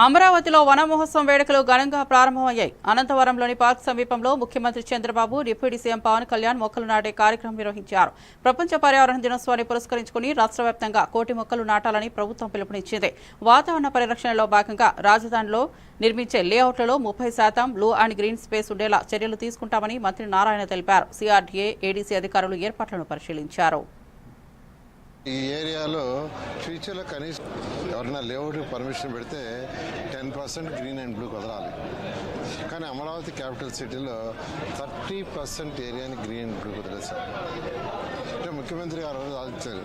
అమరావతిలో వన మహోత్సవం వేడుకలు ఘనంగా ప్రారంభమయ్యాయి. అనంతవరంలోని పార్క్ సమీపంలో ముఖ్యమంత్రి చంద్రబాబు, డిప్యూటీ సీఎం పవన్ కళ్యాణ్ మొక్కలు నాటే కార్యక్రమం నిర్వహించారు. ప్రపంచ పర్యావరణ దినోత్సవాన్ని పురస్కరించుకుని రాష్ట్ర వ్యాప్తంగా 1 కోటి మొక్కలు నాటాలని ప్రభుత్వం పిలుపునిచ్చింది. వాతావరణ పరిరక్షణలో భాగంగా రాజధానిలో నిర్మించే లేఅవుట్లలో 30% బ్లూ అండ్ గ్రీన్ స్పేస్ ఉండేలా చర్యలు తీసుకుంటామని మంత్రి నారాయణ తెలిపారు. సిఆర్డీఏ, ఏడీసీ అధికారులు ఏర్పాట్లను పరిశీలించారు. ఈ ఏరియాలో ఫ్యూచర్లో కనీసం ఎవరైనా లేఅవుట్ పర్మిషన్ పెడితే 10% గ్రీన్ అండ్ బ్లూ కుదరాలి. కానీ అమరావతి క్యాపిటల్ సిటీలో 30% ఏరియాని గ్రీన్ అండ్ బ్లూ కుదరదు సార్. అంటే ముఖ్యమంత్రి గారు ఆలోచించారు,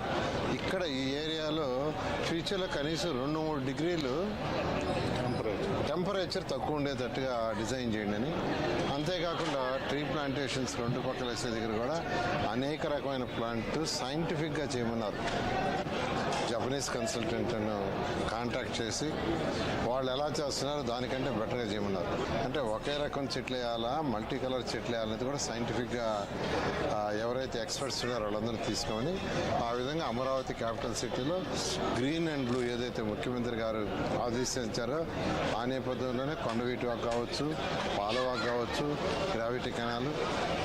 ఇక్కడ ఈ ఏరియాలో ఫ్యూచర్లో కనీసం 2-3 డిగ్రీలు టెంపరేచర్ తక్కువ ఉండేటట్టుగా డిజైన్ చేయండి అని. అంతేకాకుండా ట్రీ ప్లాంటేషన్స్ 2 పక్కల వేసే దగ్గర కూడా అనేక రకమైన ప్లాంట్ సైంటిఫిక్గా చేయమన్నారు. జపనీస్ కన్సల్టెంట్ను కాంటాక్ట్ చేసి వాళ్ళు ఎలా చేస్తున్నారో దానికంటే బెటర్గా చేయమన్నారు. అంటే ఒకే రకం చెట్లు వేయాలా, మల్టీ కలర్ చెట్లు వేయాలనేది కూడా సైంటిఫిక్గా ఎవరైతే ఎక్స్పర్ట్స్ ఉన్నారో వాళ్ళందరూ తీసుకోమని ఆ విధంగా అమరావతి క్యాపిటల్ సిటీలో గ్రీన్ అండ్ బ్లూ ఏదైతే ముఖ్యమంత్రి గారు ఆదేశించారో ఆ నేపథ్యంలోనే కొండవీటి వాక్ కావచ్చు, పాలవాక్ కావచ్చు, గ్రావిటీ కెనాల్,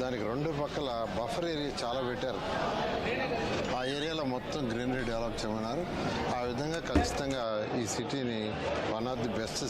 దానికి 2 పక్కల బఫర్ ఏరియా చాలా పెట్టారు. ఆ ఏరియాలో మొత్తం గ్రీనరీ డెవలప్ చేయమన్నారు. ఆ విధంగా ఖచ్చితంగా ఈ సిటీని వన్ ఆఫ్ ది బెస్ట్